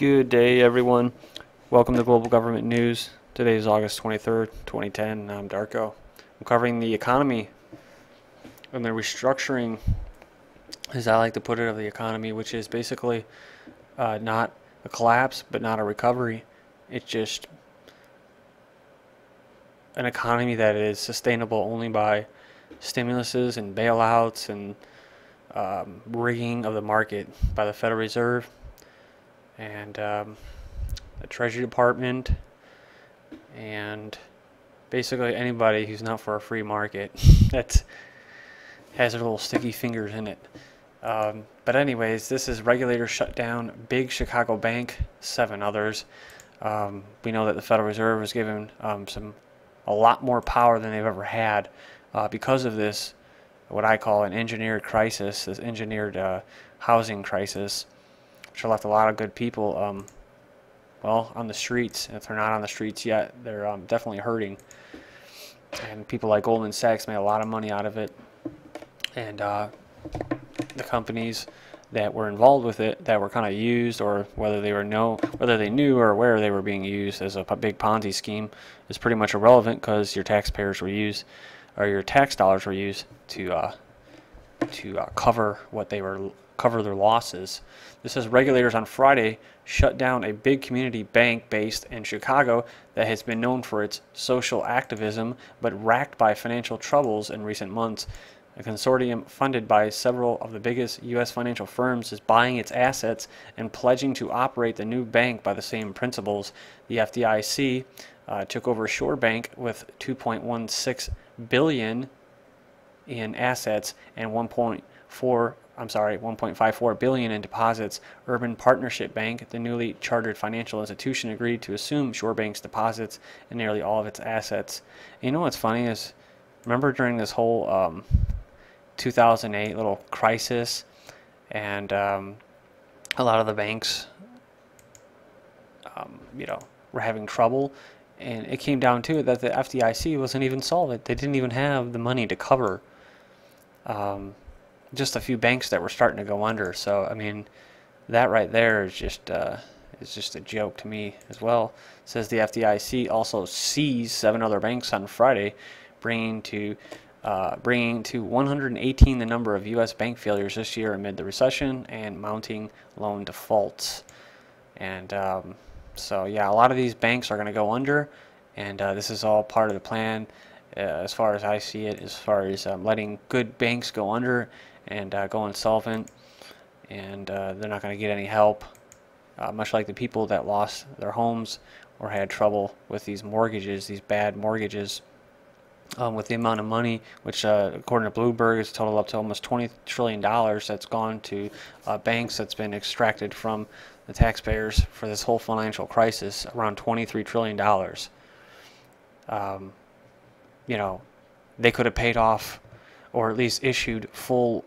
Good day, everyone. Welcome to Global Government News. Today is August 23rd, 2010, and I'm Darko. I'm covering the economy and the restructuring, as I like to put it, of the economy, which is basically not a collapse, but not a recovery. It's just an economy that is sustainable only by stimuluses and bailouts and rigging of the market by the Federal Reserve and the Treasury Department, and basically anybody who's not for a free market that has their little sticky fingers in it. But anyways, this is regulators shut down big Chicago bank, 7 others. We know that the Federal Reserve was given a lot more power than they've ever had because of this, what I call an engineered crisis, this engineered housing crisis, which left a lot of good people well, on the streets. If they're not on the streets yet, they're definitely hurting. And people like Goldman Sachs made a lot of money out of it. And the companies that were involved with it, that were kind of used, or whether they knew or aware they were being used as a big Ponzi scheme, is pretty much irrelevant, because your taxpayers were used, or your tax dollars were used to cover their losses. This says regulators on Friday shut down a big community bank based in Chicago that has been known for its social activism but racked by financial troubles in recent months. A consortium funded by several of the biggest U.S. financial firms is buying its assets and pledging to operate the new bank by the same principles. The FDIC took over Shore Bank with $2.16 billion in assets and $1.54 billion in deposits. Urban Partnership Bank, the newly chartered financial institution, agreed to assume Shore Bank's deposits and nearly all of its assets. And you know what's funny is, remember during this whole 2008 little crisis, and a lot of the banks, were having trouble, and it came down to it that the FDIC wasn't even solvent. They didn't even have the money to cover just a few banks that were starting to go under. So I mean, that right there is just a joke to me as well. It says the FDIC also seized 7 other banks on Friday, bringing to 118 the number of U.S. bank failures this year amid the recession and mounting loan defaults. And so yeah, a lot of these banks are going to go under, and this is all part of the plan, as far as I see it, as far as letting good banks go under and go insolvent, and they're not going to get any help, much like the people that lost their homes or had trouble with these mortgages, these bad mortgages. With the amount of money, which according to Bloomberg is total up to almost $20 trillion that's gone to banks, that's been extracted from the taxpayers for this whole financial crisis, around $23 trillion. They could have paid off, or at least issued full,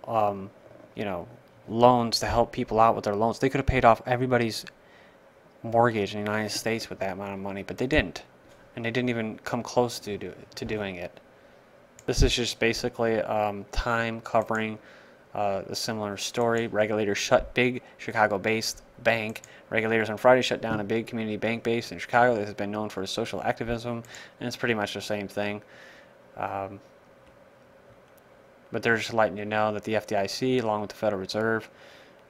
loans to help people out with their loans. They could have paid off everybody's mortgage in the United States with that amount of money, but they didn't. And they didn't even come close to doing it. This is just basically time covering the similar story. Regulators shut big Chicago-based bank. Regulators on Friday shut down a big community bank based in Chicago that has been known for its social activism, and it's pretty much the same thing. But they're just letting you know that the FDIC, along with the Federal Reserve,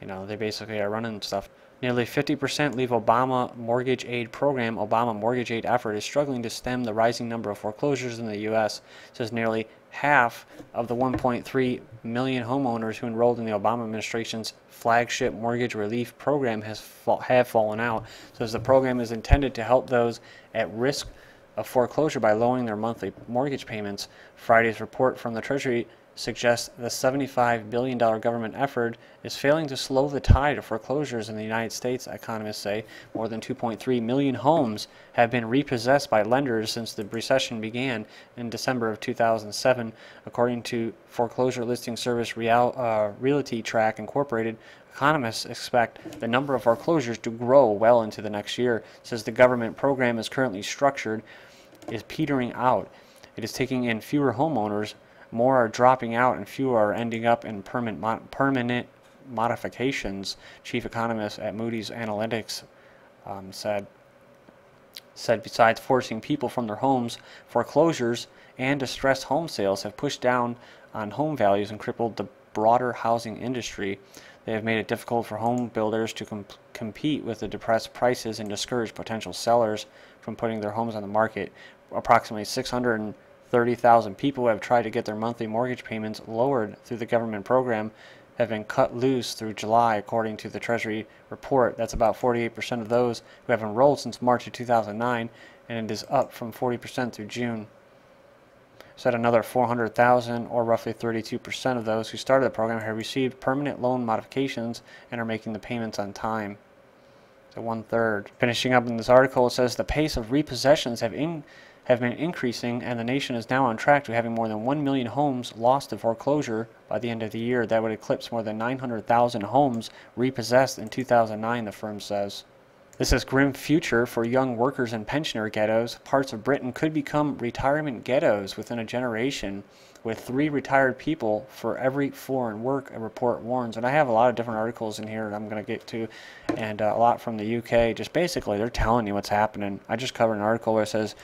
they basically are running stuff. Nearly 50% leave Obama mortgage aid program. Obama mortgage aid effort is struggling to stem the rising number of foreclosures in the U.S. It says nearly half of the 1.3 million homeowners who enrolled in the Obama administration's flagship mortgage relief program have fallen out. It says the program is intended to help those at risk of foreclosure by lowering their monthly mortgage payments. Friday's report from the Treasury suggests the $75 billion government effort is failing to slow the tide of foreclosures in the United States. Economists say more than 2.3 million homes have been repossessed by lenders since the recession began in December of 2007, according to foreclosure listing service RealtyTrac Inc. Economists expect the number of foreclosures to grow well into the next year. It says the government program is currently structured is petering out. It is taking in fewer homeowners. More are dropping out, and fewer are ending up in permanent modifications. Chief economist at Moody's Analytics said besides forcing people from their homes, foreclosures and distressed home sales have pushed down on home values and crippled the broader housing industry. They have made it difficult for home builders to compete with the depressed prices and discourage potential sellers from putting their homes on the market. Approximately 630,000 people who have tried to get their monthly mortgage payments lowered through the government program have been cut loose through July, according to the Treasury report. That's about 48% of those who have enrolled since March of 2009, and it is up from 40% through June. Said another 400,000, or roughly 32% of those who started the program, have received permanent loan modifications and are making the payments on time. So 1/3. Finishing up in this article, it says the pace of repossessions have been increasing, and the nation is now on track to having more than 1 million homes lost to foreclosure by the end of the year. That would eclipse more than 900,000 homes repossessed in 2009, the firm says. This is grim future for young workers in pensioner ghettos. Parts of Britain could become retirement ghettos within a generation, with 3 retired people for every 4 in work, a report warns. And I have a lot of different articles in here that I'm going to get to, and a lot from the UK. Just basically, they're telling you what's happening. I just covered an article where it says,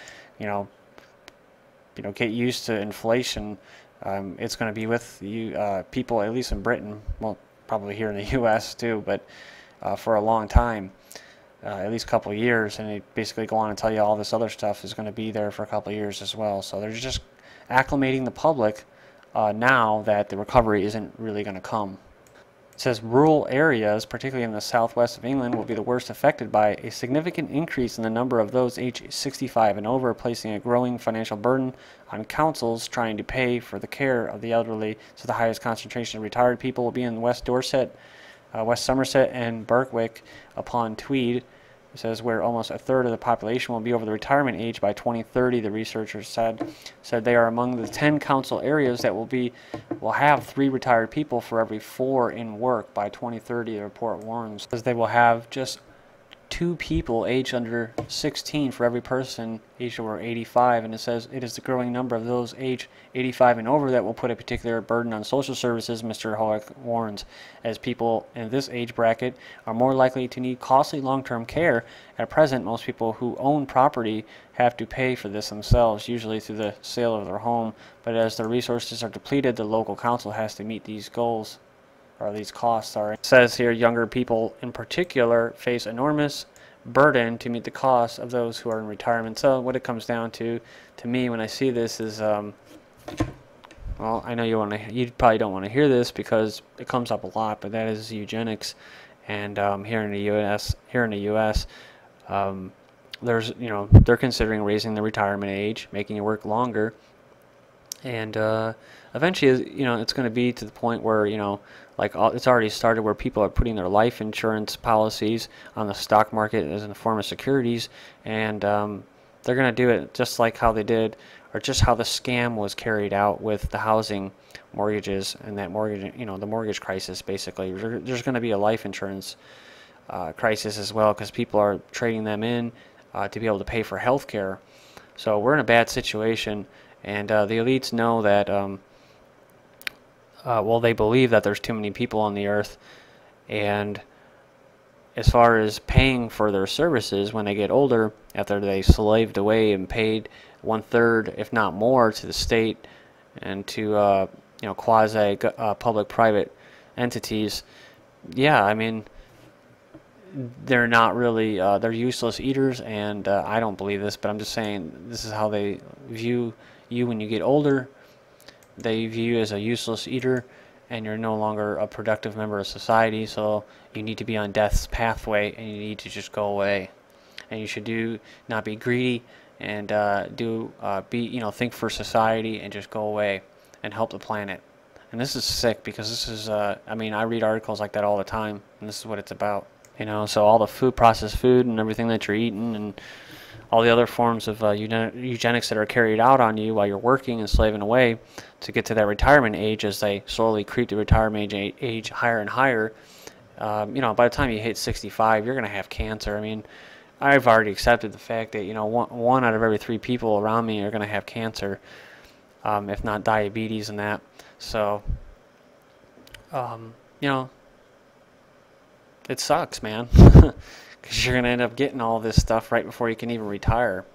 get used to inflation. It's going to be with you people, at least in Britain, well, probably here in the U.S. too, but for a long time. At least a couple of years, and they basically go on and tell you all this other stuff is going to be there for a couple of years as well. So they're just acclimating the public now that the recovery isn't really going to come. It says rural areas, particularly in the southwest of England, will be the worst affected by a significant increase in the number of those aged 65 and over, placing a growing financial burden on councils trying to pay for the care of the elderly. So the highest concentration of retired people will be in West Dorset, West Somerset, and Berwick upon Tweed. It says where almost 1/3 of the population will be over the retirement age by 2030. The researchers said they are among the 10 council areas that will have 3 retired people for every 4 in work by 2030. The report warns, because they will have just 2 people aged under 16 for every person aged over 85, and it says it is the growing number of those aged 85 and over that will put a particular burden on social services, Mr. Hollick warns, as people in this age bracket are more likely to need costly long-term care. At present, most people who own property have to pay for this themselves, usually through the sale of their home, but as their resources are depleted, the local council has to meet these goals. Or these costs are. It says here younger people in particular face enormous burden to meet the costs of those who are in retirement. So what it comes down to me when I see this is, well, I know you probably don't want to hear this because it comes up a lot, but that is eugenics. And here in the U.S., there's they're considering raising the retirement age, making you work longer, and eventually, it's going to be to the point where it's already started, where people are putting their life insurance policies on the stock market as in the form of securities, and they're going to do it just like how they did, or just how the scam was carried out with the housing mortgages and that mortgage, the mortgage crisis. Basically, there's going to be a life insurance crisis as well, because people are trading them in to be able to pay for health care. So we're in a bad situation, and the elites know that. Well, they believe that there's too many people on the earth, and as far as paying for their services when they get older, after they slaved away and paid 1/3, if not more, to the state and to quasi public-private entities, yeah, I mean, they're not really they're useless eaters, and I don't believe this, but I'm just saying this is how they view you when you get older. They view you as a useless eater, and you're no longer a productive member of society, so you need to be on death's pathway, and you need to just go away. And you should not be greedy, and think for society, and just go away and help the planet. And this is sick, because this is I mean, I read articles like that all the time, and this is what it's about. So all the processed food and everything that you're eating, and all the other forms of eugenics that are carried out on you while you're working and slaving away to get to that retirement age, as they slowly creep the retirement age higher and higher. By the time you hit 65, you're going to have cancer. I mean, I've already accepted the fact that one out of every 3 people around me are going to have cancer, if not diabetes and that. So, it sucks, man. because you're going to end up getting all this stuff right before you can even retire.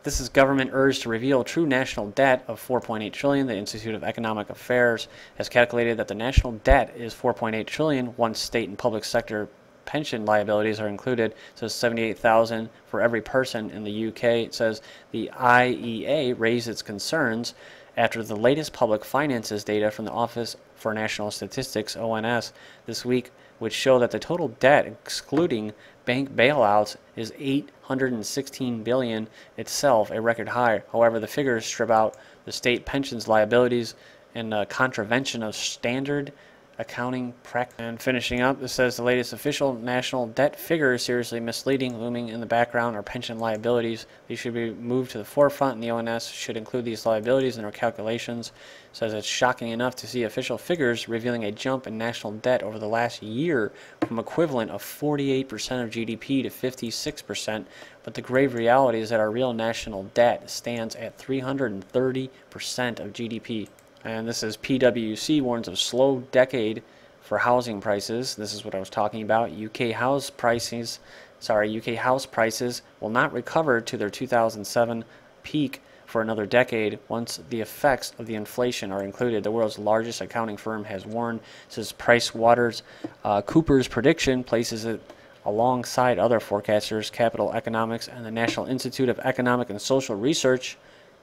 This is government urged to reveal true national debt of $4.8 trillion. The Institute of Economic Affairs has calculated that the national debt is $4.8 trillion once state and public sector pension liabilities are included. So $78,000 for every person in the UK. It says the IEA raised its concerns after the latest public finances data from the Office for National Statistics, ONS, this week, which show that the total debt, excluding bank bailouts, is $816 billion, itself a record high. However, the figures strip out the state pensions liabilities in contravention of standard accounting practice. And finishing up, it says the latest official national debt figure is seriously misleading. Looming in the background are pension liabilities. These should be moved to the forefront, and the ONS should include these liabilities in their calculations. It says it's shocking enough to see official figures revealing a jump in national debt over the last year from equivalent of 48% of GDP to 56%, but the grave reality is that our real national debt stands at 330% of GDP. And this is PwC warns of slow decade for housing prices. This is what I was talking about. UK house prices will not recover to their 2007 peak for another decade once the effects of the inflation are included. The world's largest accounting firm has warned. Says PricewaterhouseCoopers' prediction places it alongside other forecasters, Capital Economics and the National Institute of Economic and Social Research,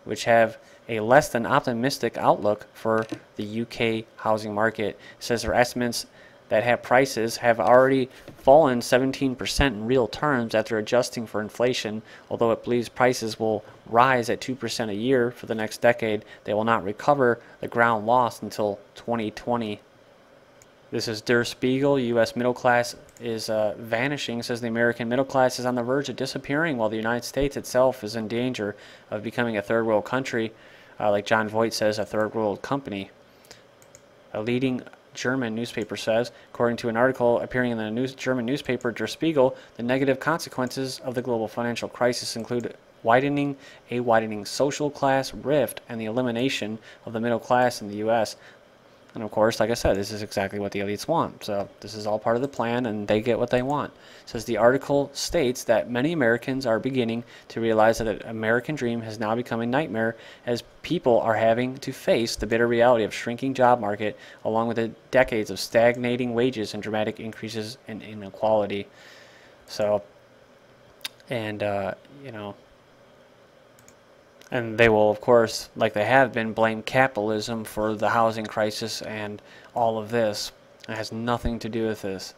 which have a less than optimistic outlook for the UK housing market. It says their estimates that have prices have already fallen 17% in real terms after adjusting for inflation. Although it believes prices will rise at 2% a year for the next decade, they will not recover the ground lost until 2020. This is Der Spiegel. U.S. middle class is vanishing. It says the American middle class is on the verge of disappearing, while the United States itself is in danger of becoming a third world country. Like John Voight says, a third world company. A leading German newspaper says, according to an article appearing in the German newspaper Der Spiegel, the negative consequences of the global financial crisis include a widening social class rift and the elimination of the middle class in the U.S. And of course, like I said, this is exactly what the elites want. So this is all part of the plan, and they get what they want. It says the article states that many Americans are beginning to realize that the American dream has now become a nightmare, as people are having to face the bitter reality of shrinking job market, along with the decades of stagnating wages and dramatic increases in inequality. So, and you know. And they will, of course, like they have been, blame capitalism for the housing crisis and all of this. It has nothing to do with this,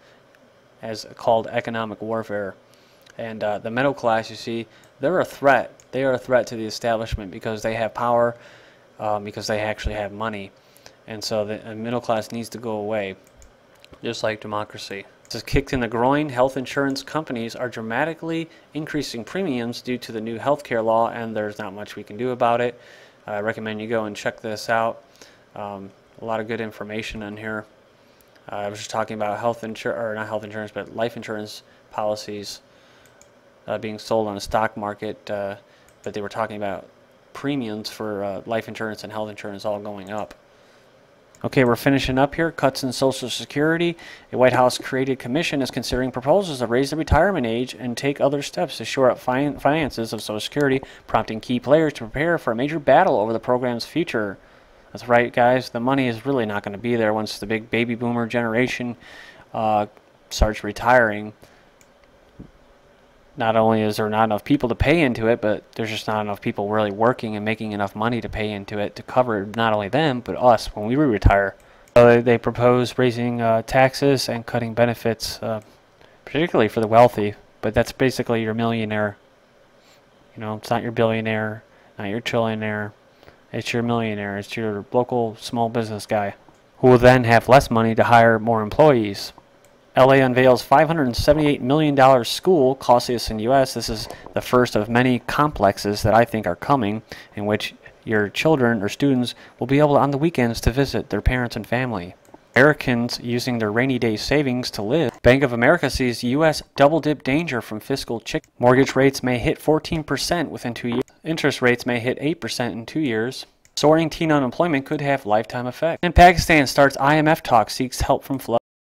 as called economic warfare. And the middle class, you see, they're a threat. They are a threat to the establishment because they have power, because they actually have money. And so the middle class needs to go away, just like democracy. This is kicked in the groin. Health insurance companies are dramatically increasing premiums due to the new healthcare law, and there's not much we can do about it. I recommend you go and check this out. A lot of good information in here. I was just talking about not health insurance, but life insurance policies being sold on the stock market, but they were talking about premiums for life insurance and health insurance all going up. Okay, we're finishing up here. Cuts in Social Security. A White House-created commission is considering proposals to raise the retirement age and take other steps to shore up finances of Social Security, prompting key players to prepare for a major battle over the program's future. That's right, guys. The money is really not going to be there once the big baby boomer generation starts retiring. Not only is there not enough people to pay into it, but there's just not enough people really working and making enough money to pay into it to cover not only them, but us when we retire. So they propose raising taxes and cutting benefits, particularly for the wealthy, but that's basically your millionaire. You know, it's not your billionaire, not your trillionaire. It's your millionaire. It's your local small business guy who will then have less money to hire more employees. LA unveils $578 million school, costliest in the U.S. This is the first of many complexes that I think are coming, in which your children or students will be able on the weekends to visit their parents and family. Americans using their rainy day savings to live. Bank of America sees U.S. double-dip danger from fiscal chick. Mortgage rates may hit 14% within 2 years. Interest rates may hit 8% in 2 years. Soaring teen unemployment could have lifetime effect. And Pakistan starts IMF talks, seeks help from flood.